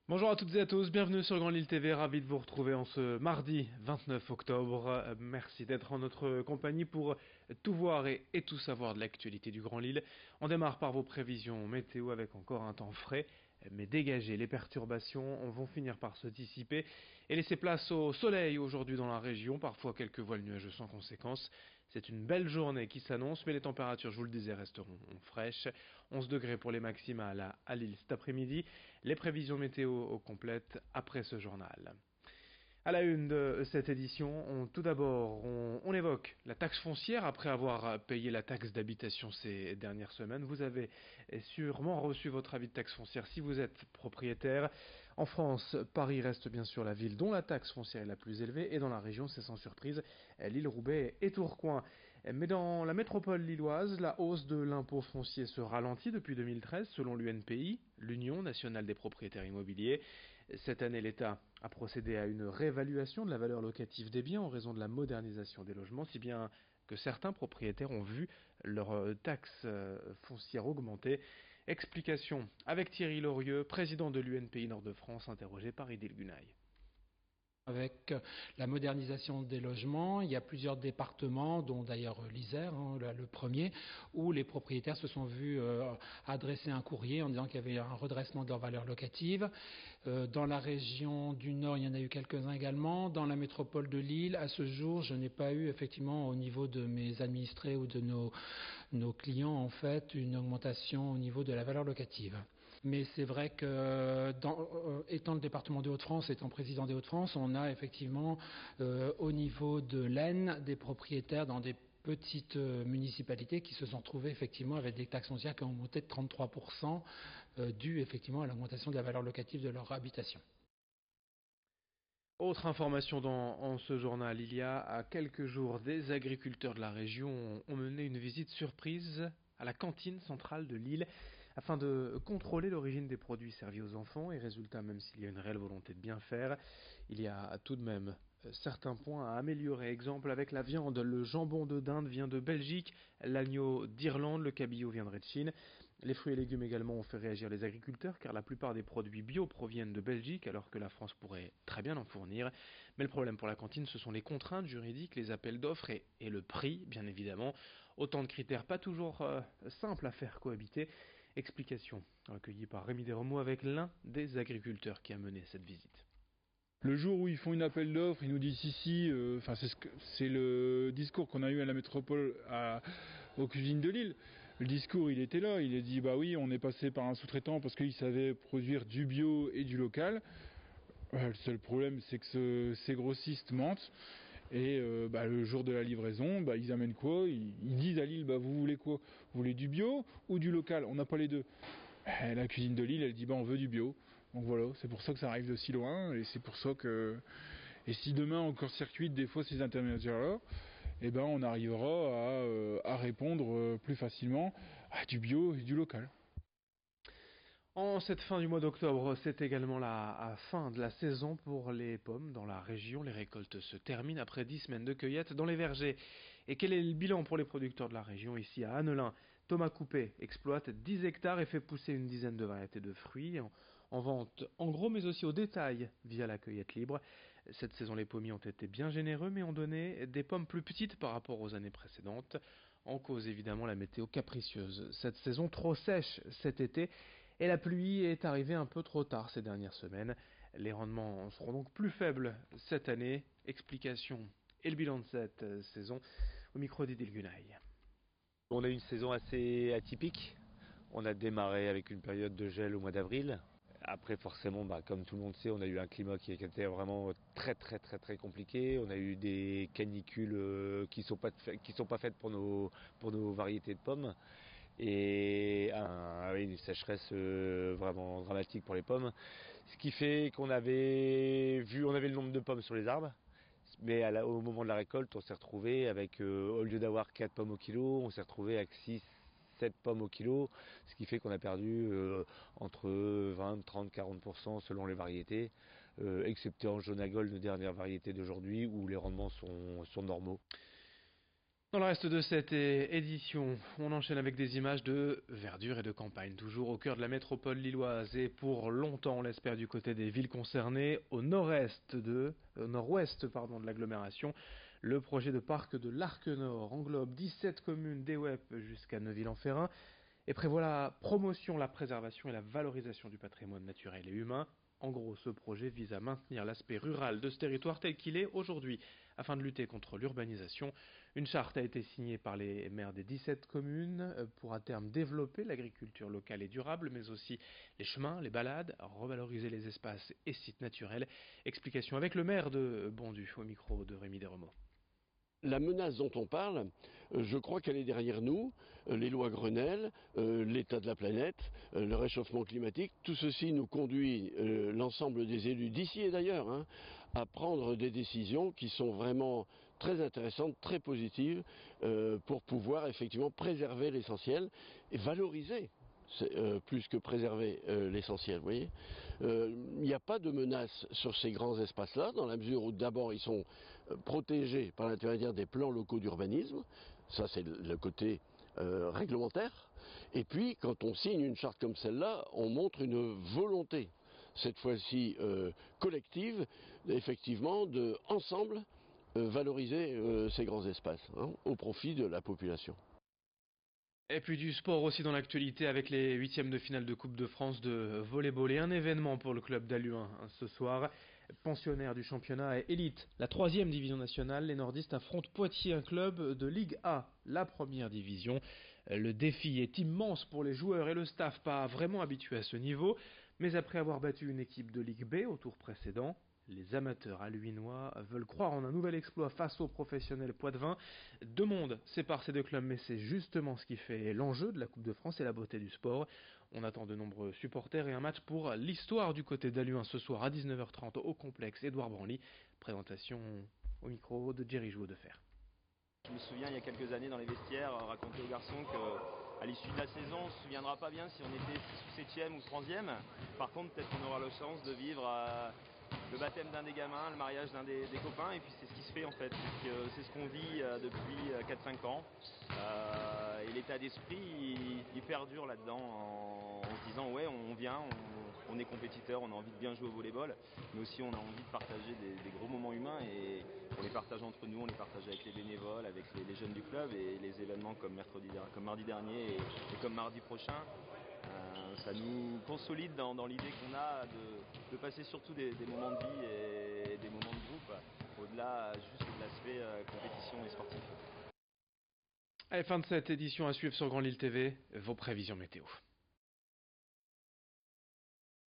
Bonjour à toutes et à tous, bienvenue sur Grand Lille TV, ravi de vous retrouver en ce mardi 29 octobre. Merci d'être en notre compagnie pour tout voir et tout savoir de l'actualité du Grand Lille. On démarre par vos prévisions météo avec encore un temps frais, mais dégagé. Les perturbations vont finir par se dissiper et laisser place au soleil aujourd'hui dans la région, parfois quelques voiles nuageux sans conséquence. C'est une belle journée qui s'annonce, mais les températures, je vous le disais, resteront fraîches. 11 degrés pour les maximales à Lille cet après-midi. Les prévisions météo complètes après ce journal. À la une de cette édition, tout d'abord, on évoque la taxe foncière après avoir payé la taxe d'habitation ces dernières semaines. Vous avez sûrement reçu votre avis de taxe foncière si vous êtes propriétaire. En France, Paris reste bien sûr la ville dont la taxe foncière est la plus élevée et dans la région, c'est sans surprise, Lille, Roubaix et Tourcoing. Mais dans la métropole lilloise, la hausse de l'impôt foncier se ralentit depuis 2013 selon l'UNPI, l'Union nationale des propriétaires immobiliers. Cette année, l'État a procédé à une réévaluation de la valeur locative des biens en raison de la modernisation des logements, si bien que certains propriétaires ont vu leur taxe foncière augmenter. Explication avec Thierry Lorieux, président de l'UNPI Nord-de-France, interrogé par Idil Gunaï. Avec la modernisation des logements, il y a plusieurs départements, dont d'ailleurs l'Isère, le premier, où les propriétaires se sont vus adresser un courrier en disant qu'il y avait un redressement de leur valeur locative. Dans la région du Nord, il y en a eu quelques-uns également. Dans la métropole de Lille, à ce jour, je n'ai pas eu effectivement au niveau de mes administrés ou de nos clients en fait une augmentation au niveau de la valeur locative. Mais c'est vrai que, étant le département des Hauts-de-France, étant président des Hauts-de-France, on a effectivement au niveau de l'Aisne des propriétaires dans des petites municipalités qui se sont trouvées effectivement avec des taxes foncières qui ont augmenté de 33%, dû effectivement à l'augmentation de la valeur locative de leur habitation. Autre information en ce journal, il y a quelques jours, des agriculteurs de la région ont mené une visite surprise à la cantine centrale de Lille afin de contrôler l'origine des produits servis aux enfants et résultat, même s'il y a une réelle volonté de bien faire, il y a tout de même certains points à améliorer. Exemple avec la viande, le jambon de dinde vient de Belgique, l'agneau d'Irlande, le cabillaud viendrait de Chine. Les fruits et légumes également ont fait réagir les agriculteurs car la plupart des produits bio proviennent de Belgique alors que la France pourrait très bien en fournir. Mais le problème pour la cantine, ce sont les contraintes juridiques, les appels d'offres et le prix, bien évidemment. Autant de critères pas toujours simples à faire cohabiter. Explication recueillie par Rémi Desremaux avec l'un des agriculteurs qui a mené cette visite. Le jour où ils font une appel d'offres, ils nous disent ici, c'est le discours qu'on a eu à la métropole aux cuisines de Lille. Le discours, il était là, il a dit bah oui, on est passé par un sous-traitant parce qu'il savait produire du bio et du local. Le seul problème, c'est que ces grossistes mentent. Et le jour de la livraison, ils amènent quoi, ils disent à Lille, vous voulez quoi? Vous voulez du bio ou du local? On n'a pas les deux. La cuisine de Lille, elle dit on veut du bio. Donc voilà, c'est pour ça que ça arrive de si loin, et c'est pour ça que... Et si demain on court-circuite des fois ces intermédiaires-là, on arrivera à répondre plus facilement à du bio et du local. En cette fin du mois d'octobre, c'est également la fin de la saison pour les pommes dans la région. Les récoltes se terminent après 10 semaines de cueillette dans les vergers. Et quel est le bilan pour les producteurs de la région? Ici à Annelin, Thomas Coupé exploite 10 hectares et fait pousser une dizaine de variétés de fruits en vente en gros mais aussi au détail via la cueillette libre. Cette saison, les pommiers ont été bien généreux mais ont donné des pommes plus petites par rapport aux années précédentes. En cause évidemment la météo capricieuse. Cette saison trop sèche cet été et la pluie est arrivée un peu trop tard ces dernières semaines. Les rendements seront donc plus faibles cette année. Explication et le bilan de cette saison au micro d'Idil Gunaï. On a eu une saison assez atypique. On a démarré avec une période de gel au mois d'avril. Après forcément, comme tout le monde sait, on a eu un climat qui était vraiment très compliqué. On a eu des canicules qui sont pas faites pour nos variétés de pommes. Et une sécheresse vraiment dramatique pour les pommes. Ce qui fait on avait le nombre de pommes sur les arbres. Mais au moment de la récolte, on s'est retrouvé avec, au lieu d'avoir 4 pommes au kilo, on s'est retrouvé avec 6, 7 pommes au kilo, ce qui fait qu'on a perdu entre 20, 30, 40% selon les variétés, excepté en jaune à gold, de dernière variété d'aujourd'hui, où les rendements sont normaux. Dans le reste de cette édition, on enchaîne avec des images de verdure et de campagne, toujours au cœur de la métropole lilloise et pour longtemps, on l'espère, du côté des villes concernées, au nord-ouest de l'agglomération. Le projet de parc de l'Arc Nord englobe 17 communes d'Ewep jusqu'à Neuville-en-Ferrain et prévoit la promotion, la préservation et la valorisation du patrimoine naturel et humain. En gros, ce projet vise à maintenir l'aspect rural de ce territoire tel qu'il est aujourd'hui, afin de lutter contre l'urbanisation. Une charte a été signée par les maires des 17 communes pour à terme développer l'agriculture locale et durable, mais aussi les chemins, les balades, revaloriser les espaces et sites naturels. Explication avec le maire de Bondu, au micro de Rémi Desremeaux. La menace dont on parle, je crois qu'elle est derrière nous. Les lois Grenelle, l'état de la planète, le réchauffement climatique, tout ceci nous conduit, l'ensemble des élus d'ici et d'ailleurs, à prendre des décisions qui sont vraiment très intéressantes, très positives, pour pouvoir effectivement préserver l'essentiel et valoriser. Plus que préserver l'essentiel, vous voyez. Il n'y a pas de menace sur ces grands espaces-là, dans la mesure où d'abord ils sont protégés par l'intermédiaire des plans locaux d'urbanisme, ça c'est le côté réglementaire, et puis quand on signe une charte comme celle-là, on montre une volonté, cette fois-ci collective, effectivement, de ensemble valoriser ces grands espaces, au profit de la population. Et puis du sport aussi dans l'actualité avec les huitièmes de finale de Coupe de France de volley-ball et un événement pour le club d'Halluin ce soir. Pensionnaire du championnat et élite, la 3e division nationale, les nordistes affrontent Poitiers, un club de Ligue A, la première division. Le défi est immense pour les joueurs et le staff pas vraiment habitués à ce niveau, mais après avoir battu une équipe de Ligue B au tour précédent, les amateurs halluinois veulent croire en un nouvel exploit face aux professionnels poitevins. Deux mondes séparent ces deux clubs, mais c'est justement ce qui fait l'enjeu de la Coupe de France et la beauté du sport. On attend de nombreux supporters et un match pour l'histoire du côté d'Halluin ce soir à 19h30 au complexe Édouard Branly. Présentation au micro de Jerry Jouot de Fer. Je me souviens il y a quelques années dans les vestiaires raconter aux garçons qu'à l'issue de la saison on ne se souviendra pas bien si on était 6 ou 7e ou 3e. Par contre peut-être qu'on aura la chance de vivre le baptême d'un des gamins, le mariage d'un des copains, et puis c'est ce qui se fait en fait, c'est ce qu'on vit depuis 4-5 ans. Et l'état d'esprit il perdure là-dedans en se disant ouais on vient, on est compétiteur, on a envie de bien jouer au volleyball, mais aussi on a envie de partager des gros moments humains et on les partage entre nous, on les partage avec les bénévoles, avec les jeunes du club et les événements comme mardi dernier et comme mardi prochain. Ça nous consolide dans l'idée qu'on a de passer surtout des moments de vie et des moments de groupe, au-delà juste de l'aspect compétition et sportif. Allez, fin de cette édition à suivre sur Grand Lille TV, vos prévisions météo.